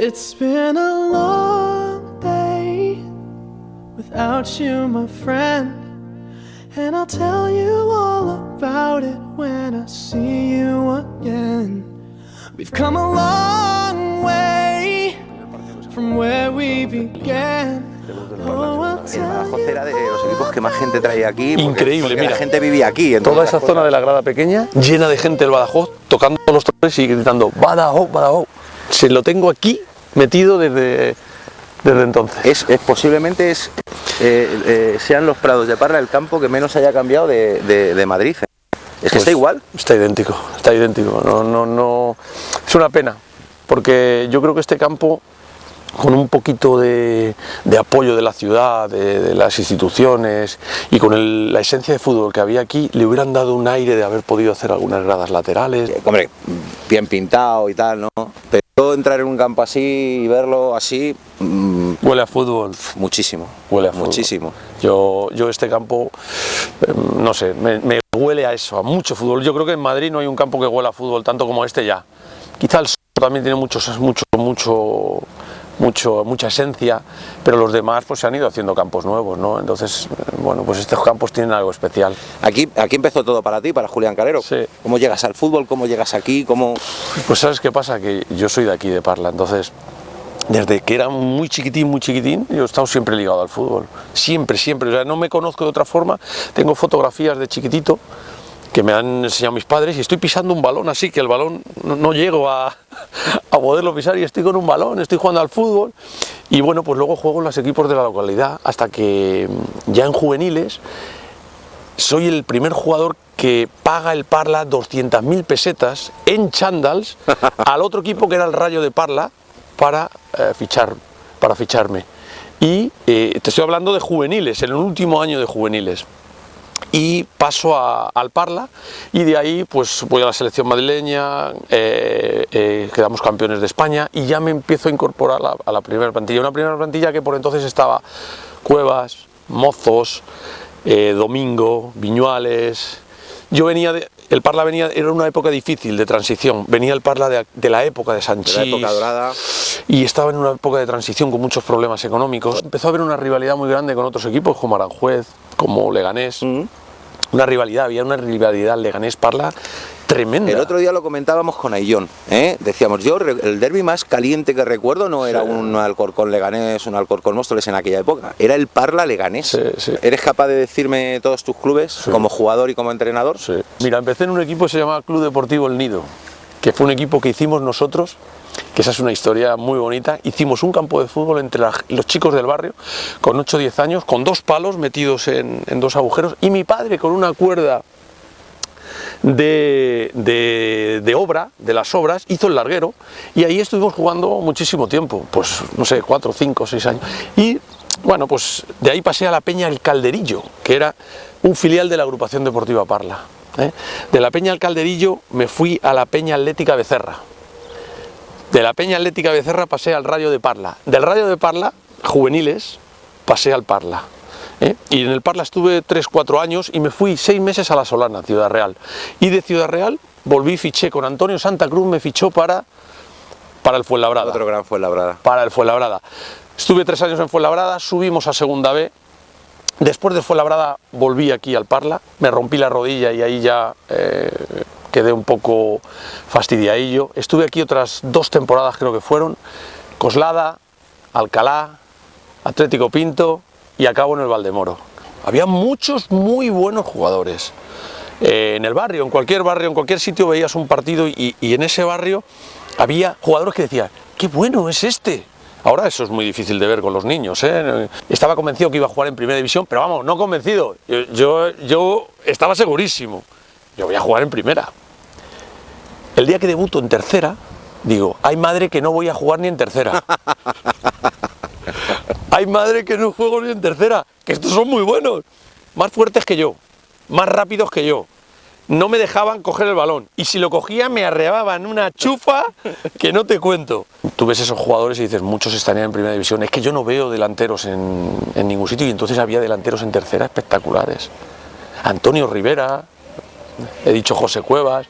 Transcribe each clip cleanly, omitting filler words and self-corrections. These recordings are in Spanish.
It's been a long day without you, my friend, and I'll tell you all about it when I see you again. We've come a long way from where we began. Badajoz era de los equipos que más gente traía aquí. Increíble, mira. La gente vivía aquí. Toda esa zona de la grada pequeña, llena de gente del Badajoz, tocando los tambores y gritando Badajoz, Badajoz. Se lo tengo aquí metido desde entonces. Posiblemente sean los prados de Parla el campo que menos haya cambiado de Madrid. Es que está igual. Está idéntico, está idéntico. No, es una pena, porque yo creo que este campo, con un poquito de apoyo de la ciudad, de las instituciones y con la esencia de fútbol que había aquí, le hubieran dado un aire de haber podido hacer algunas gradas laterales. Hombre, bien pintado y tal, ¿no? Pero entrar en un campo así y verlo así... huele a fútbol. Muchísimo. Huele a fútbol. Muchísimo. Yo este campo, no sé, me huele a eso, a mucho fútbol. Yo creo que en Madrid no hay un campo que huela a fútbol tanto como este ya. Quizá el Sol también tiene mucha esencia, pero los demás pues se han ido haciendo campos nuevos, ¿no? Entonces, bueno, pues estos campos tienen algo especial. Aquí empezó todo para ti, para Julián Carrero. Sí. ¿Cómo llegas al fútbol? ¿Cómo llegas aquí? Pues ¿sabes qué pasa? Que yo soy de aquí, de Parla, entonces desde que era muy chiquitín, yo he estado siempre ligado al fútbol, siempre, o sea, no me conozco de otra forma. Tengo fotografías de chiquitito que me han enseñado mis padres y estoy pisando un balón así, que el balón no llego a poderlo pisar y estoy con un balón, estoy jugando al fútbol y bueno, pues luego juego en los equipos de la localidad hasta que ya en juveniles soy el primer jugador que paga el Parla 200.000 pesetas en chándals al otro equipo que era el Rayo de Parla para ficharme. Y te estoy hablando de juveniles, en el último año de juveniles. Y paso al Parla y de ahí pues voy a la selección madrileña, quedamos campeones de España y ya me empiezo a incorporar a la primera plantilla. Una primera plantilla que por entonces estaba Cuevas, Mozos, Domingo, Viñuales. Yo el Parla era una época difícil de transición, venía el Parla de la época de Sanchís, de la época dorada, y estaba en una época de transición con muchos problemas económicos. Empezó a haber una rivalidad muy grande con otros equipos como Aranjuez, como Leganés. Había una rivalidad Leganés-Parla tremenda. El otro día lo comentábamos con Aillón, decíamos, el derbi más caliente que recuerdo no era un Alcorcón Leganés, un Alcorcón Móstoles en aquella época, era el Parla Leganés. Sí. ¿Eres capaz de decirme todos tus clubes como jugador y como entrenador? Sí. Mira, empecé en un equipo que se llamaba Club Deportivo El Nido, que fue un equipo que hicimos nosotros, que esa es una historia muy bonita. Hicimos un campo de fútbol entre los chicos del barrio, con 8 o 10 años, con 2 palos metidos en 2 agujeros, y mi padre con una cuerda de obra, de las obras, hizo el larguero, y ahí estuvimos jugando muchísimo tiempo, pues no sé, 4, 5, 6 años. Y bueno, pues de ahí pasé a la Peña El Calderillo, que era un filial de la Agrupación Deportiva Parla. De la Peña El Calderillo me fui a la Peña Atlética Becerra. De la Peña Atlética Becerra pasé al Rayo de Parla. Del Rayo de Parla, juveniles, pasé al Parla. Y en el Parla estuve 3-4 años y me fui 6 meses a La Solana, Ciudad Real. Y de Ciudad Real volví, fiché con Antonio Santa Cruz, me fichó para el Fuenlabrada. Otro gran Fuenlabrada. Para el Fuenlabrada. Estuve 3 años en Fuenlabrada, subimos a Segunda B. Después de Fuenlabrada volví aquí al Parla, me rompí la rodilla y ahí ya quedé un poco fastidiadillo. Estuve aquí otras 2 temporadas, creo que fueron, Coslada, Alcalá, Atlético Pinto y acabo en el Valdemoro. Había muchos muy buenos jugadores. En el barrio, en cualquier sitio veías un partido y en ese barrio había jugadores que decían, ¡qué bueno es este! Ahora eso es muy difícil de ver con los niños, Estaba convencido que iba a jugar en primera división, pero vamos, no convencido. Yo estaba segurísimo. Yo voy a jugar en primera. El día que debuto en tercera, digo, ¡ay madre que no voy a jugar ni en tercera! ¡Ay madre que no juego ni en tercera! ¡Que estos son muy buenos! Más fuertes que yo, más rápidos que yo. No me dejaban coger el balón y si lo cogía me arreaban una chufa que no te cuento. Tú ves esos jugadores y dices, muchos estarían en primera división. Es que yo no veo delanteros en ningún sitio y entonces había delanteros en tercera espectaculares. Antonio Rivera, he dicho José Cuevas.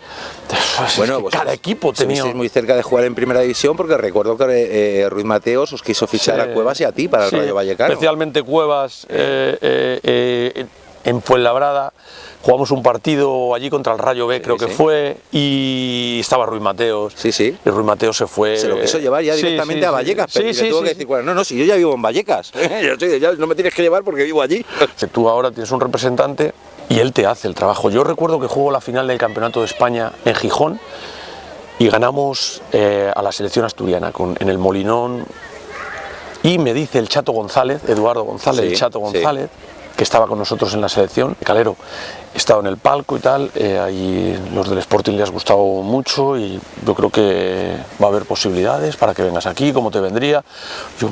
Bueno, es que cada equipo tenía... Estuvisteis muy cerca de jugar en Primera División, porque recuerdo que Ruiz Mateos os quiso fichar a Cuevas y a ti para el Rayo Vallecano. Especialmente Cuevas en Fuenlabrada. Jugamos un partido allí contra el Rayo B, creo que fue, y estaba Ruiz Mateos. Sí, sí. Y Ruiz Mateos se fue... Se lo quiso llevar ya directamente a Vallecas, pero le tuvo que decir, bueno, no, si yo ya vivo en Vallecas, ya no me tienes que llevar porque vivo allí. Tú ahora tienes un representante y él te hace el trabajo. Yo recuerdo que jugó la final del Campeonato de España en Gijón y ganamos a la selección asturiana en el Molinón, y me dice el Chato González, Eduardo González, el Chato González, que estaba con nosotros en la selección, Calero, he estado en el palco y tal, ahí los del Sporting les ha gustado mucho y yo creo que va a haber posibilidades para que vengas aquí, como te vendría. Yo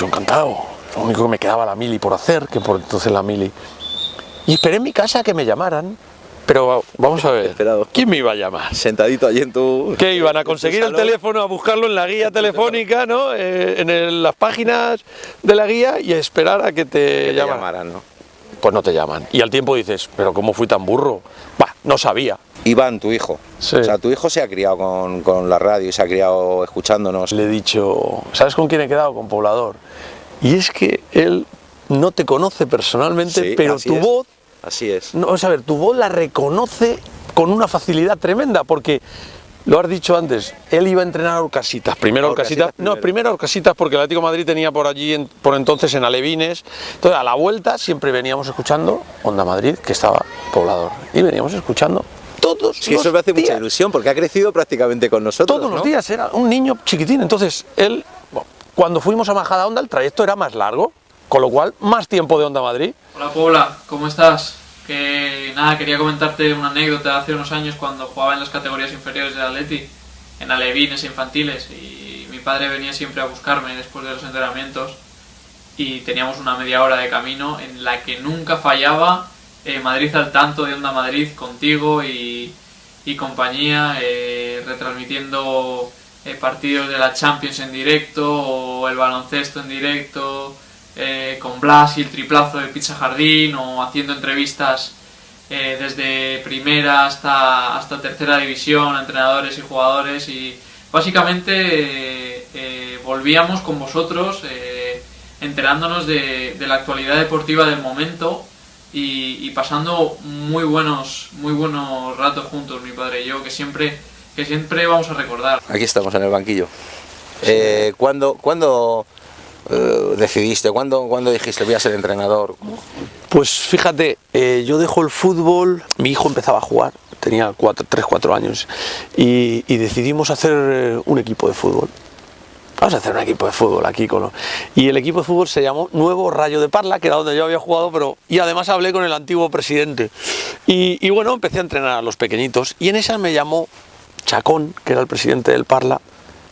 encantado, lo único que me quedaba la mili por hacer, que por entonces la mili. Y esperé en mi casa que me llamaran, pero vamos a ver, Esperado. ¿Quién me iba a llamar? Sentadito allí en tu... ¿Qué iban a conseguir el teléfono, a buscarlo en la guía telefónica, ¿no? Las páginas de la guía y a esperar a que te llamaran, ¿no? Pues no te llaman. Y al tiempo dices, pero ¿cómo fui tan burro? Bah, no sabía. Iván, tu hijo. Sí. O sea, tu hijo se ha criado con la radio y se ha criado escuchándonos. Le he dicho, ¿sabes con quién he quedado? Con Poblador. Y es que él no te conoce personalmente, pero tu voz... Así es. No, a ver, tu voz la reconoce con una facilidad tremenda, porque... Lo has dicho antes, él iba a entrenar a Orcasitas, primero a Orcasitas porque el Atlético de Madrid tenía por allí, por entonces en Alevines, entonces a la vuelta siempre veníamos escuchando Onda Madrid, que estaba Poblador, y veníamos escuchando todos los días. Eso me hace mucha ilusión, porque ha crecido prácticamente con nosotros, todos los días, era un niño chiquitín, entonces él, cuando fuimos a Majadahonda el trayecto era más largo, con lo cual más tiempo de Onda Madrid. Hola Paula, ¿cómo estás? Que nada, quería comentarte una anécdota de hace unos años cuando jugaba en las categorías inferiores del Atleti, en alevines e infantiles, y mi padre venía siempre a buscarme después de los entrenamientos y teníamos una media hora de camino en la que nunca fallaba Madrid al tanto de Onda Madrid contigo y compañía, retransmitiendo partidos de la Champions en directo o el baloncesto en directo, con Blas y el triplazo del Pizza Jardín, o haciendo entrevistas desde primera hasta tercera división a entrenadores y jugadores, y básicamente volvíamos con vosotros enterándonos de la actualidad deportiva del momento y pasando muy buenos ratos juntos, mi padre y yo, que siempre vamos a recordar. Aquí estamos en el banquillo. ¿Cuándo decidiste? ¿Cuándo dijiste voy a ser entrenador? Pues fíjate, yo dejo el fútbol, mi hijo empezaba a jugar, tenía 3-4 años, y decidimos hacer un equipo de fútbol. Vamos a hacer un equipo de fútbol aquí y el equipo de fútbol se llamó Nuevo Rayo de Parla, que era donde yo había jugado, y además hablé con el antiguo presidente. Y bueno, empecé a entrenar a los pequeñitos, y en esa me llamó Chacón, que era el presidente del Parla.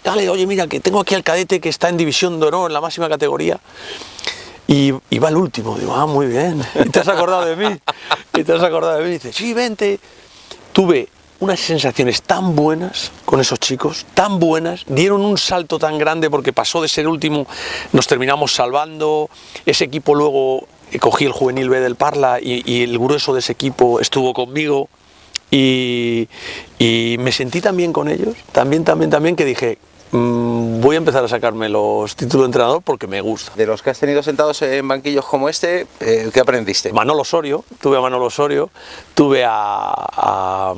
Dale, oye, mira, que tengo aquí al cadete que está en división de honor, en la máxima categoría, y va el último. Digo, muy bien, ¿y te has acordado de mí? Y dice, sí, vente. Tuve unas sensaciones tan buenas con esos chicos, tan buenas, dieron un salto tan grande porque pasó de ser último, nos terminamos salvando, ese equipo luego cogí el juvenil B del Parla y el grueso de ese equipo estuvo conmigo. Y me sentí tan bien con ellos, también que dije, voy a empezar a sacarme los títulos de entrenador porque me gusta. De los que has tenido sentados en banquillos como este, ¿qué aprendiste? Manolo Osorio, tuve a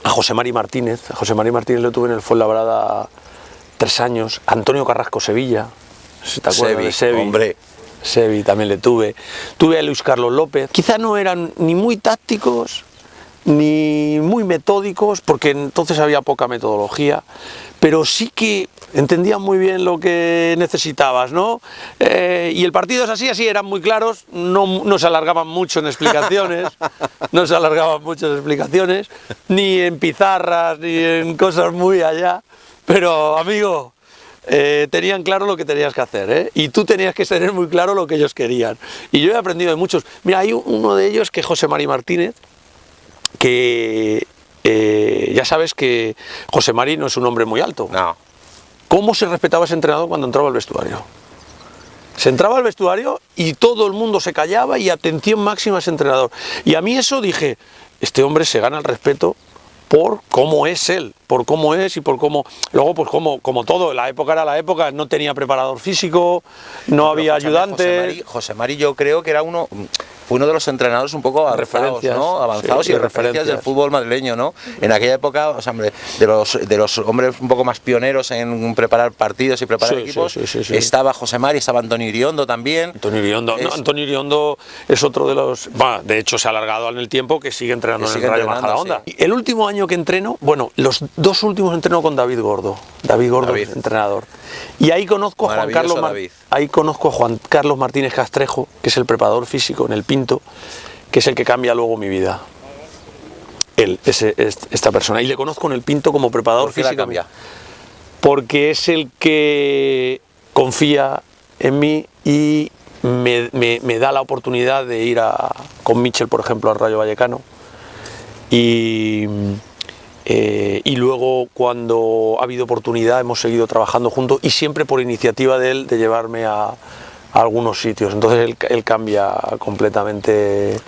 José Mari Martínez. A José Mari Martínez lo tuve en el Fuenlabrada 3 años. Antonio Carrasco Sevilla, si te acuerdas de Sevi. Hombre. Sevi también le tuve. Tuve a Luis Carlos López. Quizá no eran ni muy tácticos ni muy metódicos, porque entonces había poca metodología, pero sí que entendían muy bien lo que necesitabas, ¿no? Y el partido es así, eran muy claros, no se alargaban mucho en explicaciones, ni en pizarras, ni en cosas muy allá, pero amigo, tenían claro lo que tenías que hacer, ¿eh? Y tú tenías que tener muy claro lo que ellos querían. Y yo he aprendido de muchos. Mira, hay uno de ellos que es José Mari Martínez, que ya sabes que José Mari no es un hombre muy alto. No. ¿Cómo se respetaba ese entrenador cuando entraba al vestuario? Se entraba al vestuario y todo el mundo se callaba y atención máxima a ese entrenador. Y a mí eso dije, este hombre se gana el respeto por cómo es él, por cómo es y por cómo... Luego, pues como todo, la época era la época, no tenía preparador físico, no había ayudante... José Mari yo creo que era fue uno de los entrenadores un poco avanzados, ¿no? Avanzados, sí, y referencias del fútbol madrileño, ¿no? En aquella época, o sea, hombre, de los hombres un poco más pioneros en preparar partidos y preparar equipos, estaba José Mari, estaba Antonio Iriondo también. Antonio Iriondo es otro de los... Bueno, de hecho se ha alargado en el tiempo, que sigue entrenando en el Rayo Majadahonda. Sí. El último año que entreno, bueno, los 2 últimos entreno con David Gordo. David Gordo es entrenador. Y ahí conozco a Juan Carlos Martínez Castrejo, que es el preparador físico en el Pinto, que es el que cambia luego mi vida. Él, esta persona. Y le conozco en el Pinto como preparador físico. ¿Por qué la cambia? Porque es el que confía en mí y me da la oportunidad de ir con Michel, por ejemplo, al Rayo Vallecano. Y luego, cuando ha habido oportunidad, hemos seguido trabajando juntos y siempre por iniciativa de él de llevarme a algunos sitios. Entonces él cambia completamente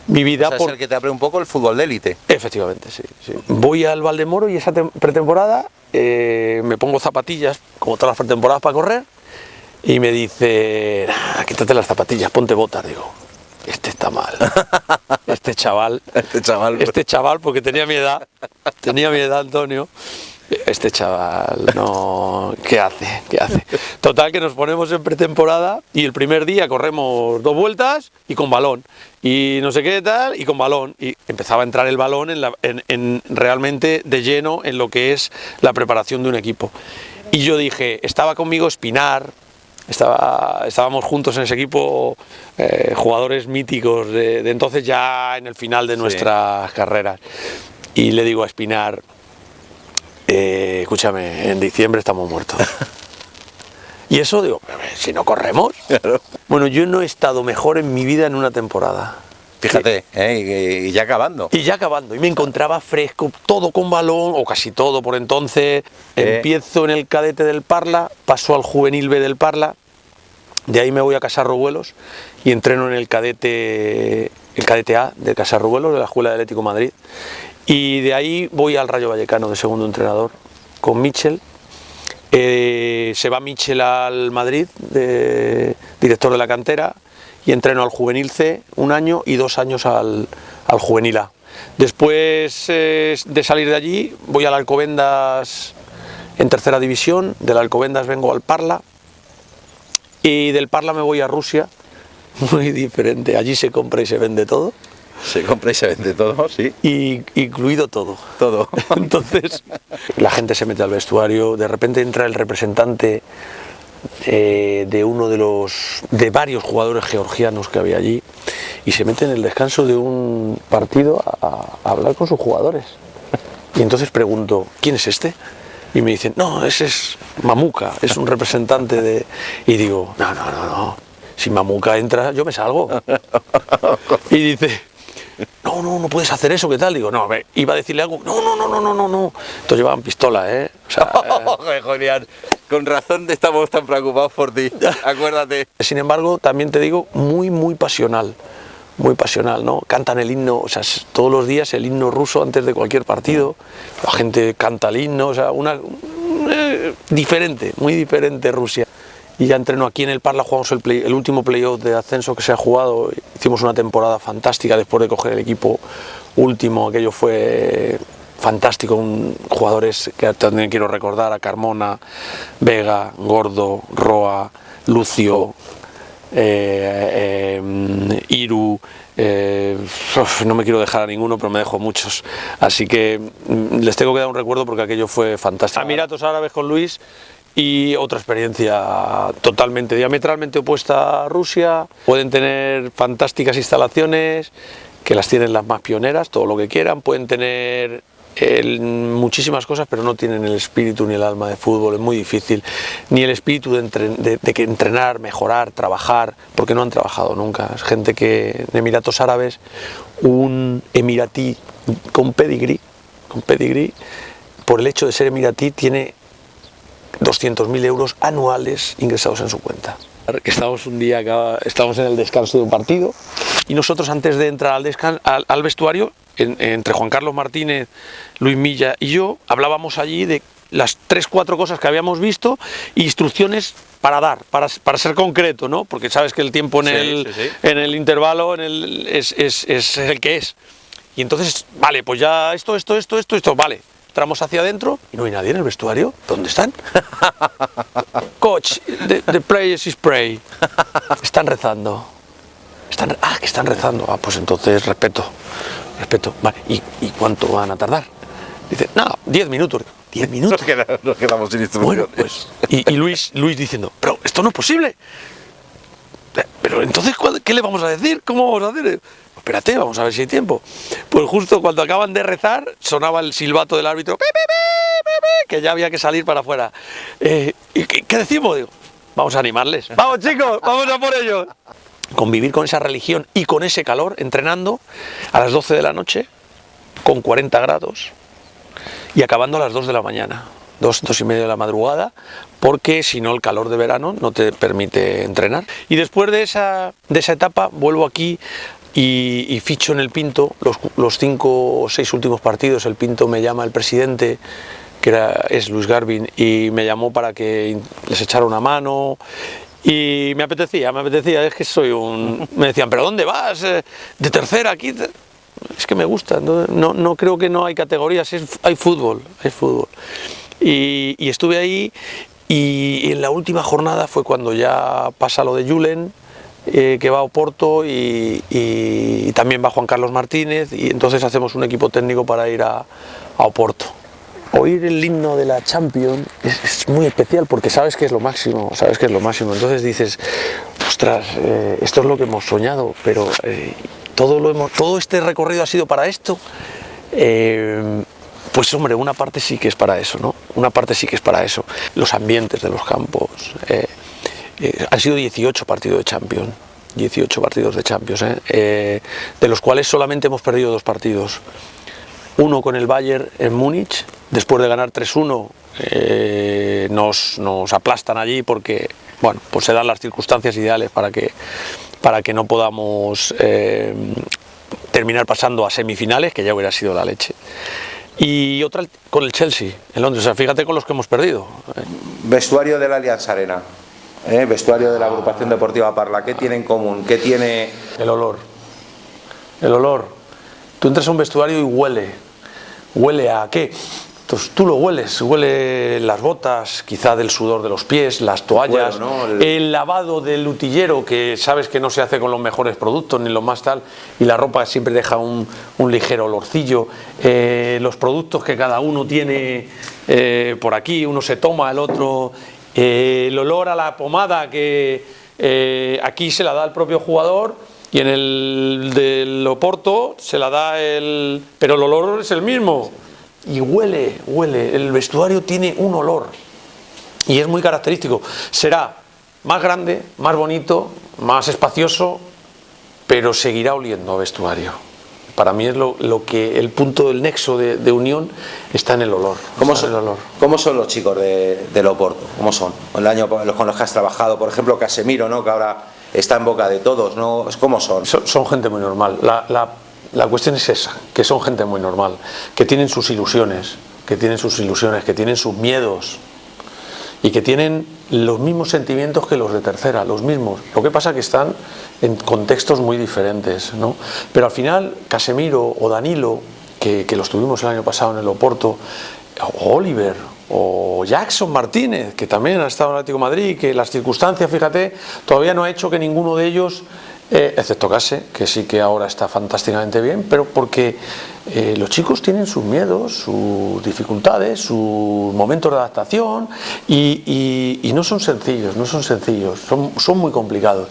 mi vida. O sea, es el que te abre un poco el fútbol de élite. Efectivamente, sí. Voy al Valdemoro y esa pretemporada me pongo zapatillas, como todas las pretemporadas, para correr, y me dice, quítate las zapatillas, ponte botas. Digo, este está mal. Este chaval, porque tenía mi edad, Antonio. Este chaval, no, ¿qué hace? Total, que nos ponemos en pretemporada y el primer día corremos 2 vueltas y con balón. Y no sé qué tal, y con balón. Y empezaba a entrar el balón realmente de lleno en lo que es la preparación de un equipo. Y yo dije, estaba conmigo Espinar, estábamos juntos en ese equipo, jugadores míticos de entonces, ya en el final de nuestras carreras. Y le digo a Espinar, escúchame, en diciembre estamos muertos. Y eso, digo, si no corremos. Claro. Bueno, yo no he estado mejor en mi vida en una temporada. Fíjate, y ya acabando. Y me encontraba fresco, todo con balón, o casi todo por entonces. Empiezo en el cadete del Parla, paso al juvenil B del Parla, de ahí me voy a Casarrubuelos y entreno en el cadete A de Casarrubuelos, de la Escuela de Atlético Madrid. Y de ahí voy al Rayo Vallecano de segundo entrenador con Michel. Se va Michel al Madrid, director de la cantera, y entreno al Juvenil C 1 año y 2 años al Juvenil A. Después de salir de allí voy al Alcobendas en tercera división, del Alcobendas vengo al Parla y del Parla me voy a Rusia, muy diferente, allí se compra y se vende todo. Se compra y se vende todo, sí. Y incluido todo. Todo. Entonces, la gente se mete al vestuario, de repente entra el representante de varios jugadores georgianos que había allí y se mete en el descanso de un partido a hablar con sus jugadores. Y entonces pregunto, ¿quién es este? Y me dicen, no, ese es Mamuka, es un representante de... Y digo, no, si Mamuka entra, yo me salgo. Y dice... No puedes hacer eso, ¿qué tal? Digo, no, iba a decirle algo, no. Entonces llevaban pistola, O sea, Julián, con razón estamos tan preocupados por ti, acuérdate. Sin embargo, también te digo, muy pasional, ¿no? Cantan el himno, o sea, todos los días el himno ruso antes de cualquier partido, la gente canta el himno, o sea, muy diferente Rusia. Y ya entreno aquí en el Parla, jugamos el último playoff de ascenso que se ha jugado, hicimos una temporada fantástica después de coger el equipo último, aquello fue fantástico, jugadores que también quiero recordar, a Carmona, Vega, Gordo, Roa, Lucio, Iru, no me quiero dejar a ninguno, pero me dejo muchos, así que les tengo que dar un recuerdo porque aquello fue fantástico. Emiratos Árabes con Luis. Y otra experiencia totalmente, diametralmente opuesta a Rusia. Pueden tener fantásticas instalaciones, que las tienen las más pioneras, todo lo que quieran. Pueden tener muchísimas cosas, pero no tienen el espíritu ni el alma de fútbol, es muy difícil. Ni el espíritu de entrenar, mejorar, trabajar, porque no han trabajado nunca. Es gente que en Emiratos Árabes, un emiratí con pedigrí, por el hecho de ser emiratí, tiene 200.000 euros anuales ingresados en su cuenta. Que estamos un día, estamos en el descanso de un partido y nosotros antes de entrar al vestuario entre Juan Carlos Martínez, Luis Milla y yo, hablábamos allí de las 3-4 cosas que habíamos visto e instrucciones para dar, para ser concreto, ¿no? Porque sabes que el tiempo en el intervalo es el que es. Y entonces, vale, pues ya esto, vale. Entramos hacia adentro y no hay nadie en el vestuario. ¿Dónde están? Coach, the players is pray. Están rezando. Que están rezando. Ah, pues entonces respeto. Vale, ¿y cuánto van a tardar? Dice, no, 10 minutos. 10 minutos. Nos quedamos sin instrucciones. Bueno, pues, y Luis diciendo, pero esto no es posible. Pero entonces, ¿qué le vamos a decir? ¿Cómo vamos a hacer? Espérate, vamos a ver si hay tiempo. Pues justo cuando acaban de rezar, sonaba el silbato del árbitro, que ya había que salir para afuera. ¿Y qué decimos? Digo, vamos a animarles. Vamos, chicos, vamos a por ellos. Convivir con esa religión y con ese calor, entrenando a las 12 de la noche, con 40 grados, y acabando a las 2 de la mañana, 2 y media de la madrugada, porque si no el calor de verano no te permite entrenar. Y después de esa etapa vuelvo aquí y ficho en el Pinto los 5 o 6 últimos partidos. El Pinto me llama el presidente, es Luis Garvin, y me llamó para que les echara una mano. Y me apetecía, es que me decían, ¿pero dónde vas? ¿De tercera aquí? Es que me gusta, no creo que no hay categorías, hay fútbol. Y estuve ahí, y en la última jornada fue cuando ya pasa lo de Julen, que va a Oporto, y también va Juan Carlos Martínez, y entonces hacemos un equipo técnico para ir a Oporto. Oír el himno de la Champions es muy especial porque sabes que es lo máximo, entonces dices, ostras, esto es lo que hemos soñado, pero todo este recorrido ha sido para esto. Pues hombre, una parte sí que es para eso, ¿no? Los ambientes de los campos. Han sido 18 partidos de Champions, de los cuales solamente hemos perdido 2 partidos. Uno con el Bayern en Múnich, después de ganar 3-1, nos aplastan allí porque, bueno, pues se dan las circunstancias ideales para que no podamos terminar pasando a semifinales, que ya hubiera sido la leche. Y otra con el Chelsea, en Londres. O sea, fíjate con los que hemos perdido. Vestuario de la Allianz Arena, vestuario de la agrupación deportiva Parla, ¿qué tiene en común? ¿Qué tiene? El olor. Tú entras a un vestuario y huele ¿a qué? Entonces tú lo huele las botas, quizá del sudor de los pies, las toallas, bueno, ¿no? El lavado del utillero, que sabes que no se hace con los mejores productos ni lo más tal, y la ropa siempre deja un ligero olorcillo, los productos que cada uno tiene por aquí, uno se toma, el otro, el olor a la pomada que aquí se la da el propio jugador, y en el del Oporto se la da pero el olor es el mismo. Y huele, el vestuario tiene un olor. Y es muy característico. Será más grande, más bonito, más espacioso, pero seguirá oliendo a vestuario. Para mí es el punto del nexo de unión está en el olor. ¿Cómo son los chicos del Oporto? ¿Cómo son? El año con los que has trabajado, por ejemplo, Casemiro, ¿no? Que ahora está en boca de todos, ¿no? ¿Cómo son? Son gente muy normal. La cuestión es esa, que son gente muy normal, que tienen sus ilusiones, que tienen sus miedos y que tienen los mismos sentimientos que los de tercera, los mismos. Lo que pasa es que están en contextos muy diferentes, ¿no? Pero al final, Casemiro o Danilo, que los tuvimos el año pasado en el Oporto, o Oliver, o Jackson Martínez, que también ha estado en el Atlético de Madrid, que las circunstancias, fíjate, todavía no ha hecho que ninguno de ellos, excepto Case, que sí que ahora está fantásticamente bien, pero porque los chicos tienen sus miedos, sus dificultades, sus momentos de adaptación, y no son sencillos, son muy complicados.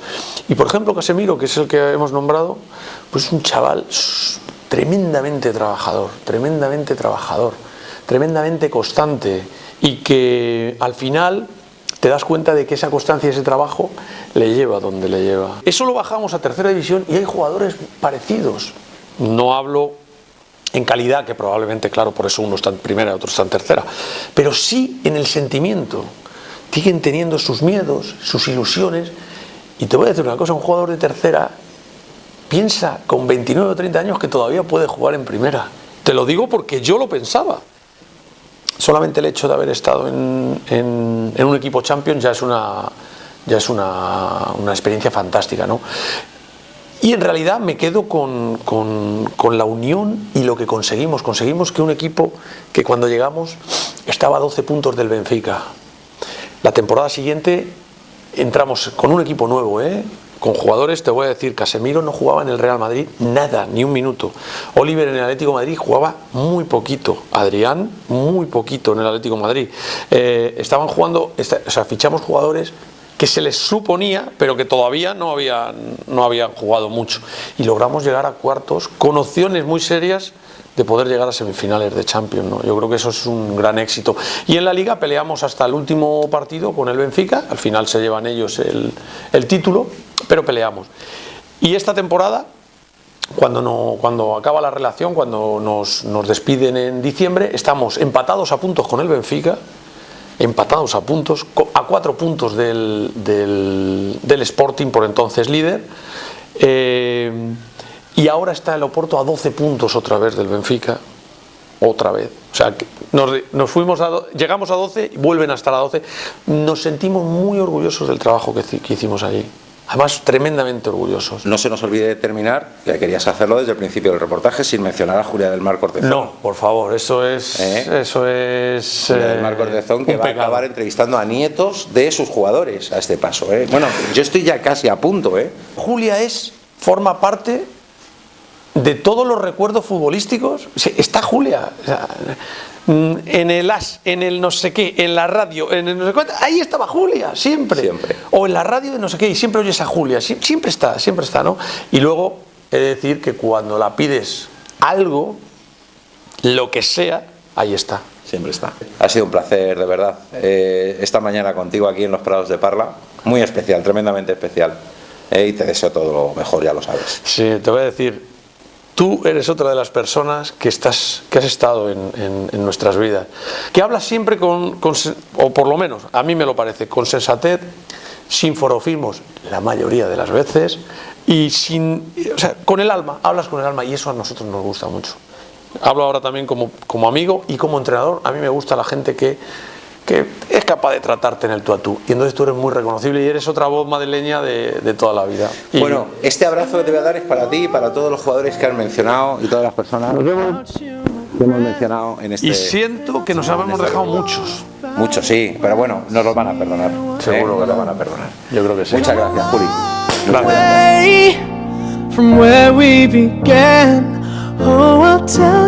Y por ejemplo Casemiro, que es el que hemos nombrado, pues es un chaval tremendamente trabajador, tremendamente constante, y que al final te das cuenta de que esa constancia y ese trabajo le lleva donde le lleva. Eso lo bajamos a tercera división y hay jugadores parecidos. No hablo en calidad, que probablemente, claro, por eso uno está en primera y otro está en tercera, pero sí en el sentimiento. Siguen teniendo sus miedos, sus ilusiones, y te voy a decir una cosa, un jugador de tercera piensa con 29 o 30 años que todavía puede jugar en primera. Te lo digo porque yo lo pensaba. Solamente el hecho de haber estado en un equipo Champions ya es una experiencia fantástica, ¿no? Y en realidad me quedo con la unión y lo que conseguimos. Conseguimos que un equipo que cuando llegamos estaba a 12 puntos del Benfica. La temporada siguiente entramos con un equipo nuevo, con jugadores, te voy a decir, Casemiro no jugaba en el Real Madrid nada, ni un minuto. Oliver en el Atlético de Madrid jugaba muy poquito. Adrián muy poquito en el Atlético de Madrid. Estaban jugando, o sea, fichamos jugadores que se les suponía, pero que todavía no habían jugado mucho. Y logramos llegar a cuartos con opciones muy serias de poder llegar a semifinales de Champions, ¿no? Yo creo que eso es un gran éxito. Y en la Liga peleamos hasta el último partido con el Benfica, al final se llevan ellos el título, pero peleamos. Y esta temporada, cuando acaba la relación, cuando nos despiden en diciembre, estamos empatados a puntos con el Benfica, empatados a puntos, a 4 puntos del Sporting, por entonces líder, y ahora está el Oporto a 12 puntos otra vez del Benfica, otra vez. O sea, llegamos a 12 y vuelven a estar a 12. Nos sentimos muy orgullosos del trabajo que hicimos allí. Además, tremendamente orgullosos. No se nos olvide de terminar, que querías hacerlo desde el principio del reportaje, sin mencionar a Julia del Mar Cortezón. No, por favor, eso es Julia del Mar Cortezón, que va a acabar entrevistando a nietos de sus jugadores a este paso. Bueno, yo estoy ya casi a punto. Julia forma parte de todos los recuerdos futbolísticos. Está Julia. O sea, en el AS, en el no sé qué, en la radio, en el no sé cuánto, ahí estaba Julia, siempre. O en la radio de no sé qué, y siempre oyes a Julia, siempre está, ¿no? Y luego he de decir que cuando la pides algo, lo que sea, ahí está. Siempre está. Ha sido un placer, de verdad, esta mañana contigo aquí en los Prados de Parla, muy especial, tremendamente especial, y te deseo todo lo mejor, ya lo sabes. Sí, te voy a decir, tú eres otra de las personas que has estado en nuestras vidas, que hablas siempre o por lo menos a mí me lo parece, con sensatez, sin forofismos la mayoría de las veces, y o sea, con el alma, hablas con el alma, y eso a nosotros nos gusta mucho. Hablo ahora también como amigo y como entrenador. A mí me gusta la gente que es capaz de tratarte en el tú a tú, y entonces tú eres muy reconocible y eres otra voz madrileña de toda la vida. Bueno, este abrazo que te voy a dar es para ti y para todos los jugadores que han mencionado y todas las personas que hemos mencionado en este... Y siento que nos habíamos dejado muchos. Muchos, sí, pero bueno, nos los van a perdonar. Seguro que lo van a perdonar. Yo creo que sí. Muchas gracias, Juli. From where we began, oh, I'll tell